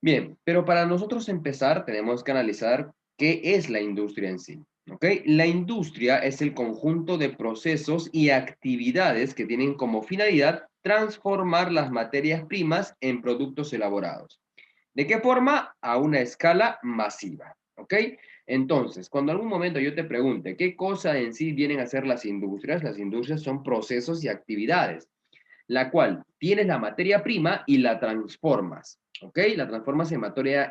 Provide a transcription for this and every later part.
Bien, pero para nosotros empezar tenemos que analizar qué es la industria en sí. ¿Ok? La industria es el conjunto de procesos y actividades que tienen como finalidad transformar las materias primas en productos elaborados. ¿De qué forma? A una escala masiva. ¿Ok? Entonces, cuando en algún momento yo te pregunte qué cosa en sí vienen a ser las industrias son procesos y actividades la cual tienes la materia prima y la transformas, ¿ok? La transformas en materia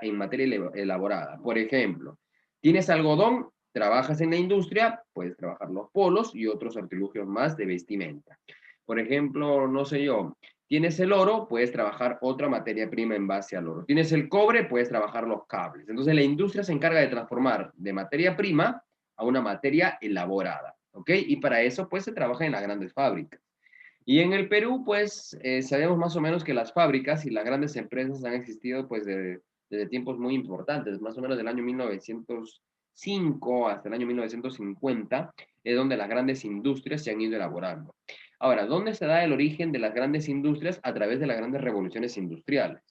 elaborada. Por ejemplo, tienes algodón, trabajas en la industria, puedes trabajar los polos y otros artilugios más de vestimenta. Por ejemplo, no sé yo, tienes el oro, puedes trabajar otra materia prima en base al oro. Tienes el cobre, puedes trabajar los cables. Entonces la industria se encarga de transformar de materia prima a una materia elaborada, ¿ok? Y para eso pues se trabaja en las grandes fábricas. Y en el Perú, pues, sabemos más o menos que las fábricas y las grandes empresas han existido, pues, desde tiempos muy importantes, más o menos del año 1905 hasta el año 1950, es donde las grandes industrias se han ido elaborando. Ahora, ¿dónde se da el origen de las grandes industrias? A través de las grandes revoluciones industriales,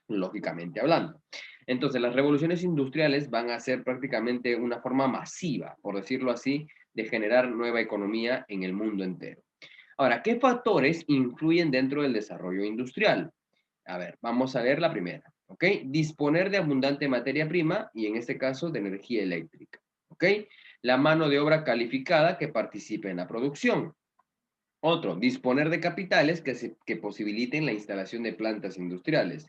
lógicamente hablando. Entonces, las revoluciones industriales van a ser prácticamente una forma masiva, por decirlo así, de generar nueva economía en el mundo entero. Ahora, ¿qué factores influyen dentro del desarrollo industrial? A ver, vamos a ver la primera, ¿ok? Disponer de abundante materia prima y en este caso de energía eléctrica, ¿ok? La mano de obra calificada que participe en la producción. Otro, disponer de capitales que posibiliten la instalación de plantas industriales.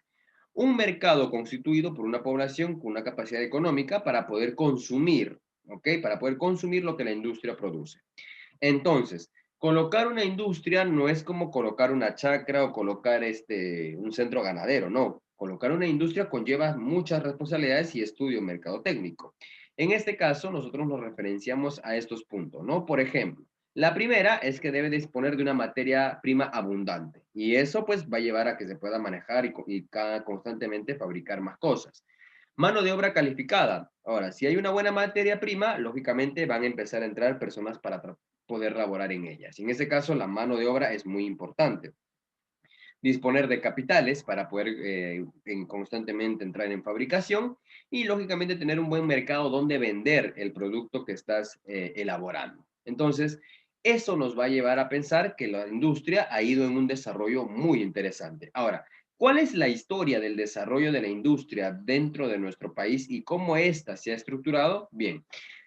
Un mercado constituido por una población con una capacidad económica para poder consumir, ¿ok? Para poder consumir lo que la industria produce. Entonces, colocar una industria no es como colocar una chacra o colocar un centro ganadero, no. Colocar una industria conlleva muchas responsabilidades y estudio mercadotécnico. En este caso, nosotros nos referenciamos a estos puntos, ¿no? Por ejemplo, la primera es que debe disponer de una materia prima abundante y eso pues va a llevar a que se pueda manejar y constantemente fabricar más cosas. Mano de obra calificada. Ahora, si hay una buena materia prima, lógicamente van a empezar a entrar personas para poder laborar en ellas. Y en ese caso, la mano de obra es muy importante. Disponer de capitales para poder constantemente entrar en fabricación y, lógicamente, tener un buen mercado donde vender el producto que estás elaborando. Entonces, eso nos va a llevar a pensar que la industria ha ido en un desarrollo muy interesante. Ahora, ¿cuál es la historia del desarrollo de la industria dentro de nuestro país y cómo ésta se ha estructurado? Bien,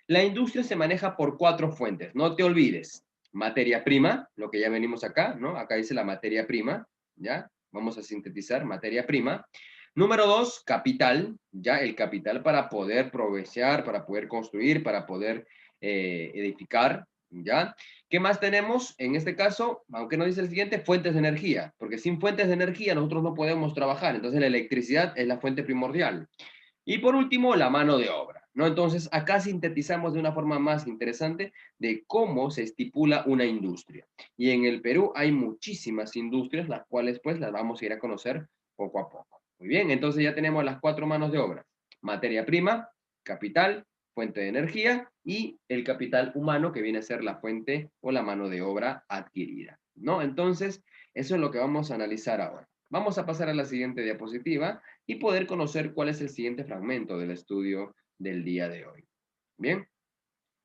la industria se maneja por cuatro fuentes, no te olvides. Materia prima, lo que ya venimos acá, ¿no? Acá dice la materia prima, ¿ya? Vamos a sintetizar, materia prima. Número dos, capital, ¿ya? El capital para poder progresar, para poder construir, para poder edificar, ¿ya? ¿Qué más tenemos? En este caso, aunque no dice el siguiente, fuentes de energía, porque sin fuentes de energía nosotros no podemos trabajar, entonces la electricidad es la fuente primordial. Y por último, la mano de obra, ¿no? Entonces, acá sintetizamos de una forma más interesante de cómo se estipula una industria. Y en el Perú hay muchísimas industrias, las cuales pues las vamos a ir a conocer poco a poco. Muy bien, entonces ya tenemos las cuatro manos de obra. Materia prima, capital, fuente de energía y el capital humano que viene a ser la fuente o la mano de obra adquirida, ¿no? Entonces, eso es lo que vamos a analizar ahora. Vamos a pasar a la siguiente diapositiva y poder conocer cuál es el siguiente fragmento del estudio del día de hoy. Bien,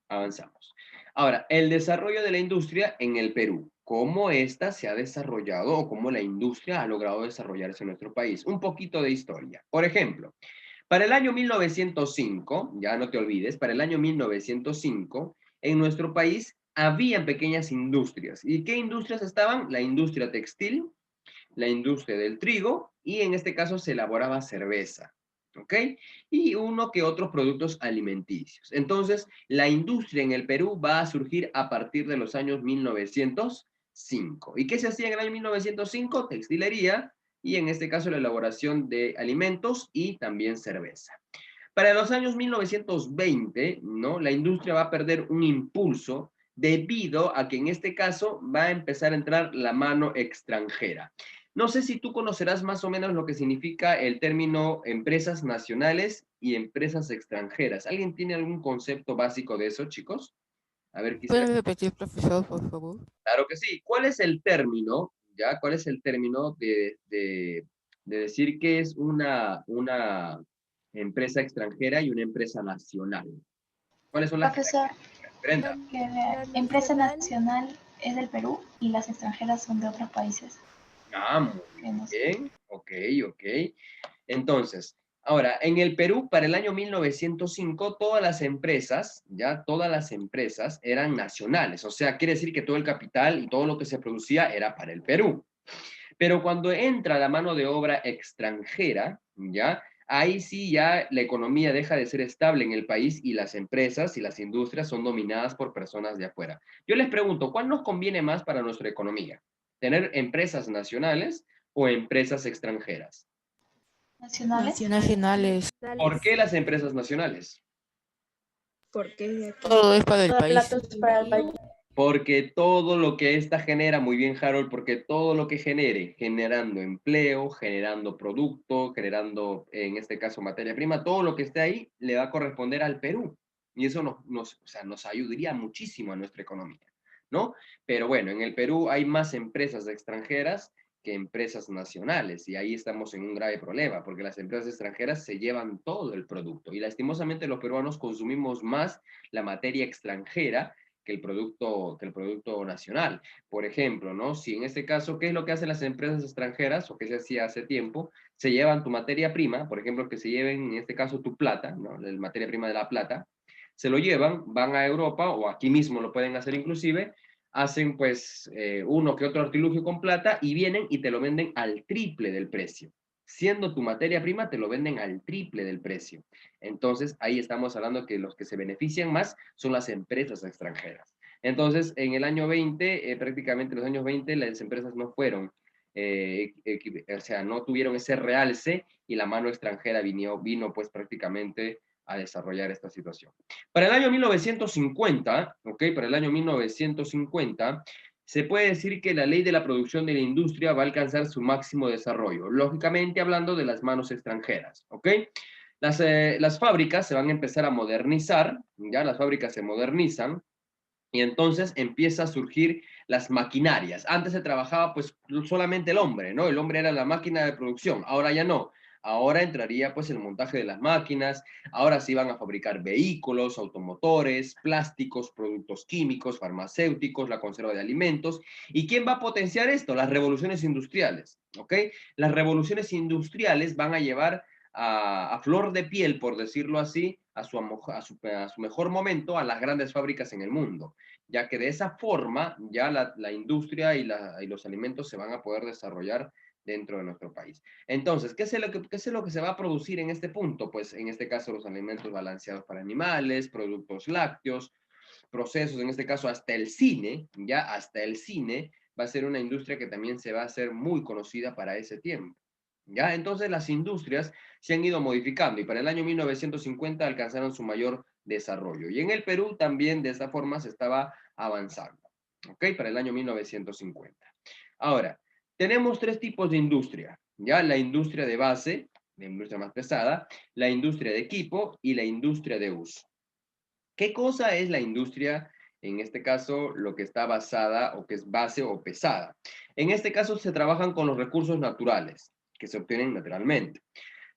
avanzamos. Ahora, el desarrollo de la industria en el Perú. ¿Cómo ésta se ha desarrollado o cómo la industria ha logrado desarrollarse en nuestro país? Un poquito de historia. Por ejemplo, para el año 1905, ya no te olvides, para el año 1905, en nuestro país habían pequeñas industrias. ¿Y qué industrias estaban? La industria textil, la industria del trigo y en este caso se elaboraba cerveza, ¿ok? Y uno que otros productos alimenticios. Entonces, la industria en el Perú va a surgir a partir de los años 1905. ¿Y qué se hacía en el año 1905? Textilería y en este caso la elaboración de alimentos y también cerveza. Para los años 1920, ¿no? La industria va a perder un impulso debido a que en este caso va a empezar a entrar la mano extranjera. No sé si tú conocerás más o menos lo que significa el término empresas nacionales y empresas extranjeras. ¿Alguien tiene algún concepto básico de eso, chicos? A ver, quisiera. ¿Puede repetir, profesor, por favor? Claro que sí. ¿Cuál es el término, ya? ¿Cuál es el término de decir que es una empresa extranjera y una empresa nacional? ¿Cuáles son las Profesor, características? Brenda. que la empresa nacional es del Perú y las extranjeras son de otros países. Ah, muy Que no sé. bien. Ok, ok. Entonces, ahora, en el Perú, para el año 1905, todas las empresas, ya todas las empresas eran nacionales. O sea, quiere decir que todo el capital y todo lo que se producía era para el Perú. Pero cuando entra la mano de obra extranjera, ¿ya? Ahí sí ya la economía deja de ser estable en el país y las empresas y las industrias son dominadas por personas de afuera. Yo les pregunto, ¿cuál nos conviene más para nuestra economía? ¿Tener empresas nacionales o empresas extranjeras? ¿Nacionales? Nacionales. ¿Por qué las empresas nacionales? Porque Todo es para el todo el país. plato es para el país. Porque todo lo que ésta genera, muy bien Harold, porque todo lo que genere, generando empleo, generando producto, generando, en este caso, materia prima, todo lo que esté ahí le va a corresponder al Perú. Y eso o sea, nos ayudaría muchísimo a nuestra economía, ¿no? Pero bueno, en el Perú hay más empresas extranjeras que empresas nacionales, y ahí estamos en un grave problema, porque las empresas extranjeras se llevan todo el producto, y lastimosamente los peruanos consumimos más la materia extranjera que el producto nacional. Por ejemplo, ¿no? Si en este caso, ¿qué es lo que hacen las empresas extranjeras o que se hacía hace tiempo? Se llevan tu materia prima, por ejemplo, que se lleven en este caso tu plata, ¿no? La materia prima de la plata, se lo llevan, van a Europa o aquí mismo lo pueden hacer inclusive, hacen pues uno que otro artilugio con plata y vienen y te lo venden al triple del precio. Siendo tu materia prima, te lo venden al triple del precio. Entonces, ahí estamos hablando que los que se benefician más son las empresas extranjeras. Entonces, en el año 20, prácticamente en los años 20, las empresas no fueron, o sea, no tuvieron ese realce y la mano extranjera vino pues prácticamente a desarrollar esta situación. Para el año 1950, ¿ok? Para el año 1950, se puede decir que la ley de la producción de la industria va a alcanzar su máximo desarrollo, lógicamente hablando de las manos extranjeras, ¿ok? Las fábricas se van a empezar a modernizar, ya las fábricas se modernizan, y entonces empieza a surgir las maquinarias. Antes se trabajaba pues solamente el hombre, ¿no? El hombre era la máquina de producción, ahora ya no. Ahora entraría pues el montaje de las máquinas, ahora se iban a fabricar vehículos, automotores, plásticos, productos químicos, farmacéuticos, la conserva de alimentos. ¿Y quién va a potenciar esto? Las revoluciones industriales, ¿ok? Las revoluciones industriales van a llevar a flor de piel, por decirlo así, a su mejor momento a las grandes fábricas en el mundo, ya que de esa forma ya la industria y los alimentos se van a poder desarrollar dentro de nuestro país. Entonces, ¿qué es lo que se va a producir en este punto? Pues en este caso los alimentos balanceados para animales, productos lácteos, procesos, en este caso hasta el cine, ya hasta el cine va a ser una industria que también se va a hacer muy conocida para ese tiempo. ¿Ya? Entonces las industrias se han ido modificando y para el año 1950 alcanzaron su mayor desarrollo. Y en el Perú también de esta forma se estaba avanzando. ¿Ok? Para el año 1950. Ahora, tenemos tres tipos de industria. ¿Ya? La industria de base, la industria más pesada, la industria de equipo y la industria de uso. ¿Qué cosa es la industria? En este caso, lo que está basada o que es base o pesada. En este caso, se trabajan con los recursos naturales que se obtienen naturalmente.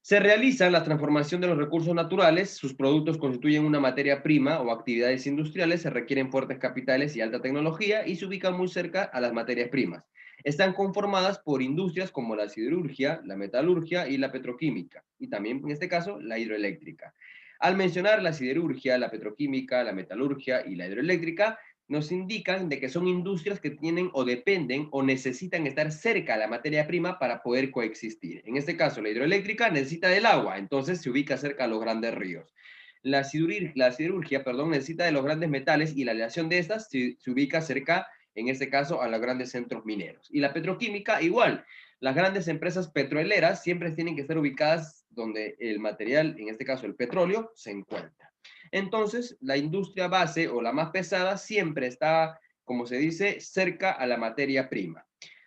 Se realiza la transformación de los recursos naturales, sus productos constituyen una materia prima o actividades industriales, se requieren fuertes capitales y alta tecnología y se ubican muy cerca a las materias primas. Están conformadas por industrias como la siderurgia, la metalurgia y la petroquímica, y también en este caso la hidroeléctrica. Al mencionar la siderurgia, la petroquímica, la metalurgia y la hidroeléctrica, nos indican de que son industrias que tienen o dependen o necesitan estar cerca a la materia prima para poder coexistir. En este caso, la hidroeléctrica necesita del agua, entonces se ubica cerca a los grandes ríos. La siderurgia, perdón, necesita de los grandes metales y la aleación de estas se ubica cerca, en este caso, a los grandes centros mineros. Y la petroquímica, igual. Las grandes empresas petroleras siempre tienen que estar ubicadas donde el material, en este caso el petróleo, se encuentra. Entonces, la industria base o la más pesada siempre está, como se dice, cerca a la materia prima.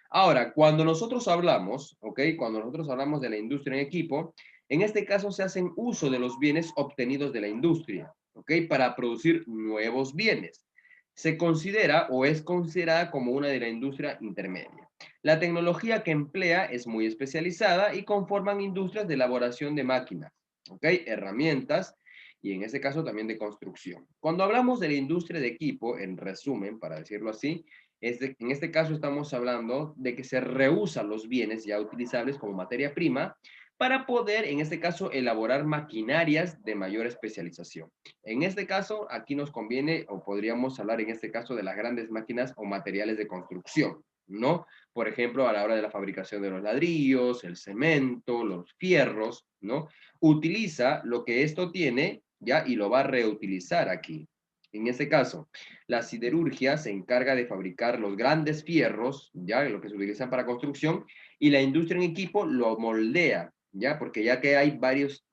Ahora, cuando nosotros hablamos, ¿ok? Cuando nosotros hablamos de la industria en equipo, en este caso se hacen uso de los bienes obtenidos de la industria, ¿ok? Para producir nuevos bienes. Se considera o es considerada como una de la industria intermedia. La tecnología que emplea es muy especializada y conforman industrias de elaboración de máquinas, ¿ok? Herramientas y en este caso también de construcción. Cuando hablamos de la industria de equipo, en resumen, para decirlo así, en este caso estamos hablando de que se reusan los bienes ya utilizables como materia prima para poder, en este caso, elaborar maquinarias de mayor especialización. En este caso, aquí nos conviene, o podríamos hablar en este caso de las grandes máquinas o materiales de construcción, ¿no? Por ejemplo, a la hora de la fabricación de los ladrillos, el cemento, los fierros, ¿no? Utiliza lo que esto tiene, ¿ya? Y lo va a reutilizar aquí. En este caso, la siderurgia se encarga de fabricar los grandes fierros, ¿ya? Lo que se utilizan para construcción, y la industria en equipo lo moldea, ¿ya? Porque ya que hay varios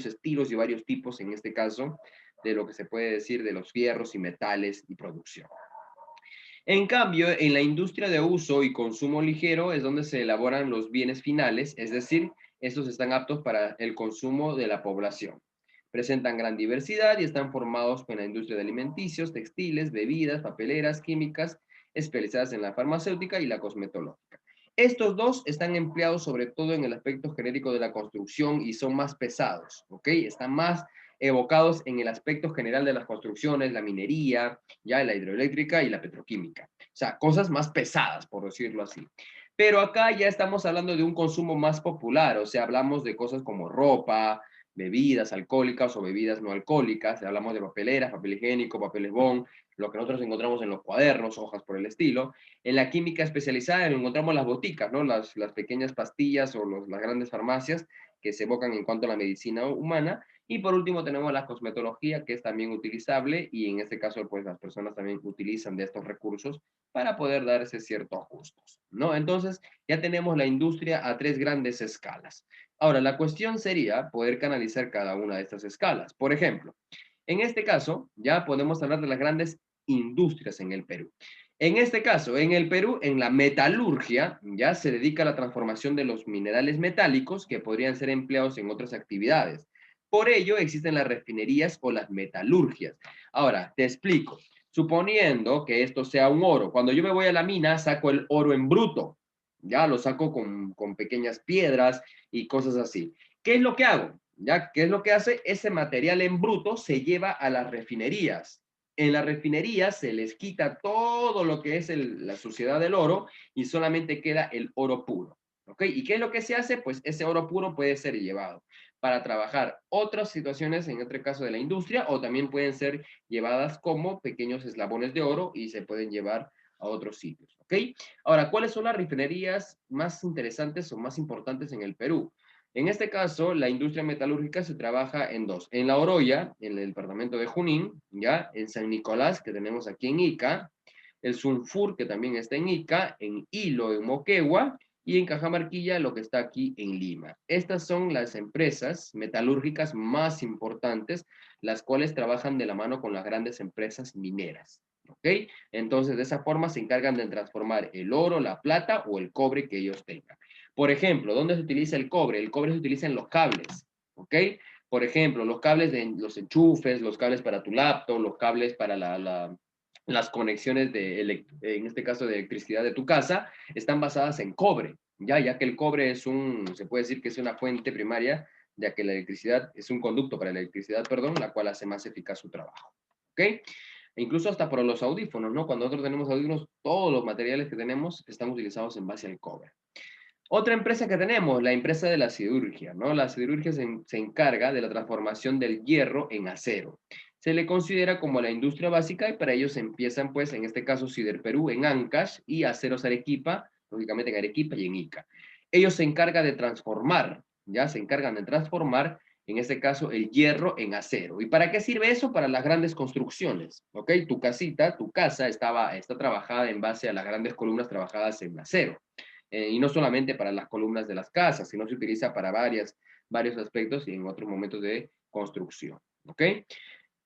estilos y varios tipos, en este caso, de lo que se puede decir de los fierros y metales y producción. En cambio, en la industria de uso y consumo ligero es donde se elaboran los bienes finales, es decir, estos están aptos para el consumo de la población. Presentan gran diversidad y están formados con la industria de alimenticios, textiles, bebidas, papeleras, químicas, especializadas en la farmacéutica y la cosmetológica. Estos dos están empleados sobre todo en el aspecto genérico de la construcción y son más pesados, ¿ok? Están más evocados en el aspecto general de las construcciones, la minería, ya la hidroeléctrica y la petroquímica. O sea, cosas más pesadas, por decirlo así. Pero acá ya estamos hablando de un consumo más popular, o sea, hablamos de cosas como ropa, bebidas alcohólicas o bebidas no alcohólicas, hablamos de papeleras, papel higiénico, papel bond, lo que nosotros encontramos en los cuadernos, hojas por el estilo. En la química especializada encontramos las boticas, ¿no? Las pequeñas pastillas o las grandes farmacias que se evocan en cuanto a la medicina humana. Y por último tenemos la cosmetología, que es también utilizable y en este caso pues las personas también utilizan de estos recursos para poder darse ciertos ajustes, ¿no? Entonces ya tenemos la industria a 3 grandes escalas. Ahora, la cuestión sería poder canalizar cada una de estas escalas. Por ejemplo, en este caso ya podemos hablar de las grandes industrias en el Perú. En este caso, en el Perú, en la metalurgia, ya se dedica a la transformación de los minerales metálicos que podrían ser empleados en otras actividades. Por ello existen las refinerías o las metalurgias. Ahora, te explico. Suponiendo que esto sea un oro, cuando yo me voy a la mina, saco el oro en bruto. Ya lo saco con pequeñas piedras y cosas así. ¿Qué es lo que hago? ¿Ya? ¿Qué es lo que hace? Ese material en bruto se lleva a las refinerías. En las refinerías se les quita todo lo que es la suciedad del oro y solamente queda el oro puro. ¿Ok? ¿Y qué es lo que se hace? Pues ese oro puro puede ser llevado para trabajar otras situaciones, en otro caso de la industria, o también pueden ser llevadas como pequeños eslabones de oro y se pueden llevar a otros sitios. ¿Ok? Ahora, ¿cuáles son las refinerías más interesantes o más importantes en el Perú? En este caso, la industria metalúrgica se trabaja en dos. En La Oroya, en el departamento de Junín, ya, en San Nicolás, que tenemos aquí en Ica, el Sunfur, que también está en Ica, en Hilo, en Moquegua, y en Cajamarquilla, lo que está aquí en Lima. Estas son las empresas metalúrgicas más importantes, las cuales trabajan de la mano con las grandes empresas mineras. ¿Ok? Entonces, de esa forma se encargan de transformar el oro, la plata o el cobre que ellos tengan. Por ejemplo, ¿dónde se utiliza el cobre? El cobre se utiliza en los cables, ¿ok? Por ejemplo, los cables de los enchufes, los cables para tu laptop, los cables para las conexiones en este caso de electricidad de tu casa, están basadas en cobre, ya que el cobre se puede decir que es una fuente primaria, ya que la electricidad es un conducto para la electricidad, perdón, la cual hace más eficaz su trabajo, ¿ok? E incluso hasta por los audífonos, ¿no? Cuando nosotros tenemos audífonos, todos los materiales que tenemos están utilizados en base al cobre. Otra empresa que tenemos, la empresa de la siderurgia, ¿no? La siderurgia se encarga de la transformación del hierro en acero. Se le considera como la industria básica y para ellos empiezan, pues, en este caso, Sider Perú en Ancash y Aceros Arequipa, lógicamente en Arequipa y en Ica. Ellos se encargan de transformar, ya se encargan de transformar, en este caso, el hierro en acero. ¿Y para qué sirve eso? Para las grandes construcciones, ¿ok? Tu casita, tu casa está trabajada en base a las grandes columnas trabajadas en acero. Y no solamente para las columnas de las casas, sino se utiliza para varios aspectos y en otros momentos de construcción. ¿Ok?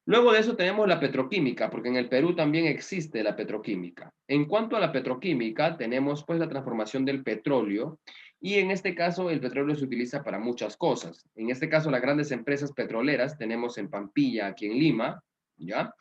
Luego de eso tenemos la petroquímica, porque en el Perú también existe la petroquímica. En cuanto a la petroquímica, tenemos pues la transformación del petróleo y en este caso el petróleo se utiliza para muchas cosas. En este caso las grandes empresas petroleras tenemos en Pampilla, aquí en Lima, ¿ya?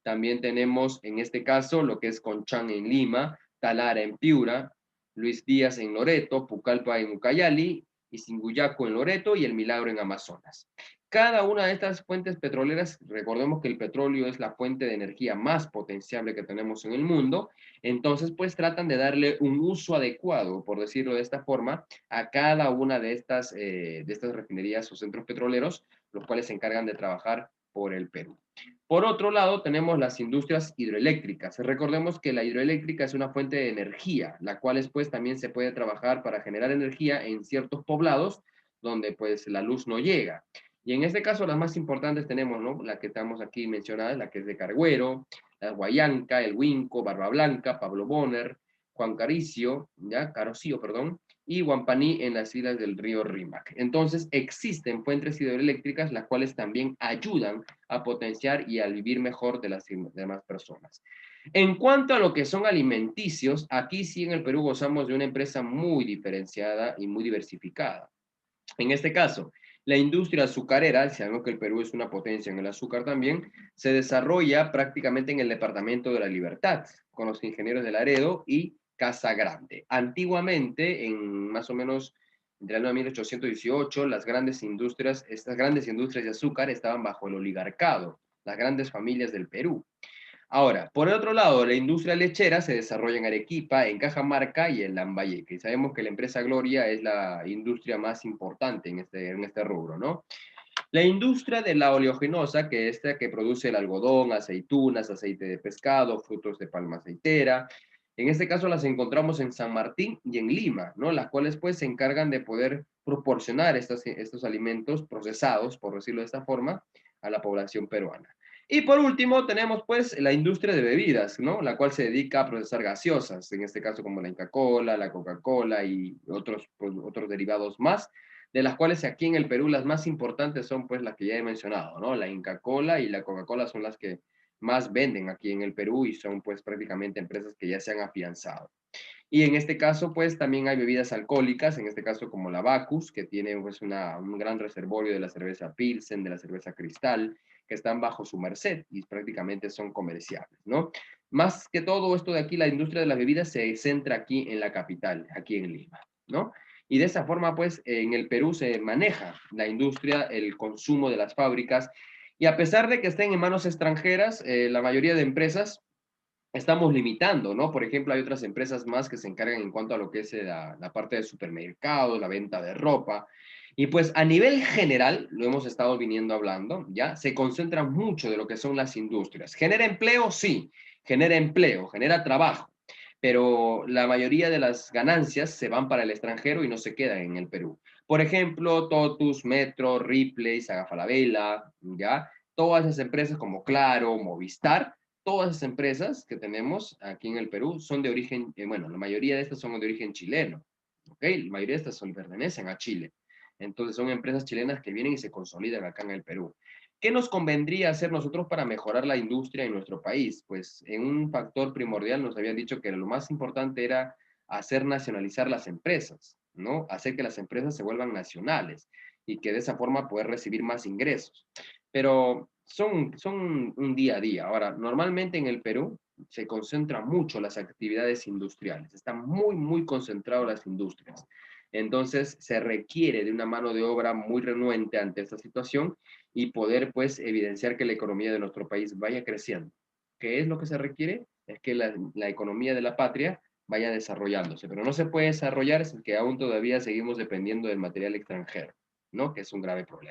También tenemos en este caso lo que es Conchán en Lima, Talara en Piura, Luis Díaz en Loreto, Pucallpa en Ucayali, Isinguyaco en Loreto y El Milagro en Amazonas. Cada una de estas fuentes petroleras, recordemos que el petróleo es la fuente de energía más potenciable que tenemos en el mundo, entonces pues tratan de darle un uso adecuado, por decirlo de esta forma, a cada una de estas refinerías o centros petroleros, los cuales se encargan de trabajar por el Perú. Por otro lado, tenemos las industrias hidroeléctricas. Recordemos que la hidroeléctrica es una fuente de energía, la cual después también se puede trabajar para generar energía en ciertos poblados donde pues la luz no llega. Y en este caso las más importantes tenemos, ¿no? La que estamos aquí mencionadas, la que es de Carguero, la Guayanca, el Huinco, Barba Blanca, Pablo Bonner, Juan Caricio, ¿ya? Carocío, perdón, y Huampaní en las islas del río Rímac. Entonces existen fuentes hidroeléctricas las cuales también ayudan a potenciar y a vivir mejor de las demás personas. En cuanto a lo que son alimenticios, aquí sí en el Perú gozamos de una empresa muy diferenciada y muy diversificada. En este caso, la industria azucarera, sabemos que el Perú es una potencia en el azúcar también, se desarrolla prácticamente en el departamento de La Libertad, con los ingenieros de Laredo y Casa Grande. Antiguamente, en más o menos entre el año 1818, estas grandes industrias de azúcar estaban bajo el oligarcado, las grandes familias del Perú. Ahora, por el otro lado, la industria lechera se desarrolla en Arequipa, en Cajamarca y en Lambayeque. Y sabemos que la empresa Gloria es la industria más importante en este rubro, ¿no? La industria de la oleaginosa, que es esta que produce el algodón, aceitunas, aceite de pescado, frutos de palma aceitera. En este caso las encontramos en San Martín y en Lima, ¿no? Las cuales pues se encargan de poder proporcionar estos alimentos procesados, por decirlo de esta forma, a la población peruana. Y por último tenemos pues la industria de bebidas, ¿no? La cual se dedica a procesar gaseosas, en este caso como la Inca Kola, la Coca-Cola y otros derivados más, de las cuales aquí en el Perú las más importantes son pues las que ya he mencionado, ¿no? La Inca Kola y la Coca-Cola son las que más venden aquí en el Perú y son pues prácticamente empresas que ya se han afianzado. Y en este caso, pues también hay bebidas alcohólicas, en este caso como la Bacus, que tiene pues un gran reservorio de la cerveza Pilsen, de la cerveza Cristal, que están bajo su merced y prácticamente son comerciables, ¿no? Más que todo esto de aquí, la industria de las bebidas se centra aquí en la capital, aquí en Lima, ¿no? Y de esa forma, pues, en el Perú se maneja la industria, el consumo de las fábricas, y a pesar de que estén en manos extranjeras, la mayoría de empresas estamos limitando, ¿no? Por ejemplo, hay otras empresas más que se encargan en cuanto a lo que es la parte de supermercado, la venta de ropa. Y pues a nivel general, lo hemos estado viniendo hablando, ¿ya? Se concentra mucho de lo que son las industrias. ¿Genera empleo? Sí, genera empleo, genera trabajo, pero la mayoría de las ganancias se van para el extranjero y no se quedan en el Perú. Por ejemplo, Totus, Metro, Ripley, Saga Falabella, ¿ya? Todas esas empresas como Claro, Movistar, todas esas empresas que tenemos aquí en el Perú son de origen, bueno, la mayoría de estas son de origen chileno, ¿ok? La mayoría de estas pertenecen a Chile. Entonces son empresas chilenas que vienen y se consolidan acá en el Perú. ¿Qué nos convendría hacer nosotros para mejorar la industria en nuestro país? Pues en un factor primordial nos habían dicho que lo más importante era hacer nacionalizar las empresas, ¿no? Hacer que las empresas se vuelvan nacionales y que de esa forma poder recibir más ingresos. Pero son un día a día. Ahora, normalmente en el Perú se concentran mucho las actividades industriales, están muy, muy concentradas las industrias. Entonces, se requiere de una mano de obra muy renuente ante esta situación y poder, pues, evidenciar que la economía de nuestro país vaya creciendo. ¿Qué es lo que se requiere? Es que la economía de la patria vaya desarrollándose, pero no se puede desarrollar si que aún todavía seguimos dependiendo del material extranjero, ¿no? Que es un grave problema.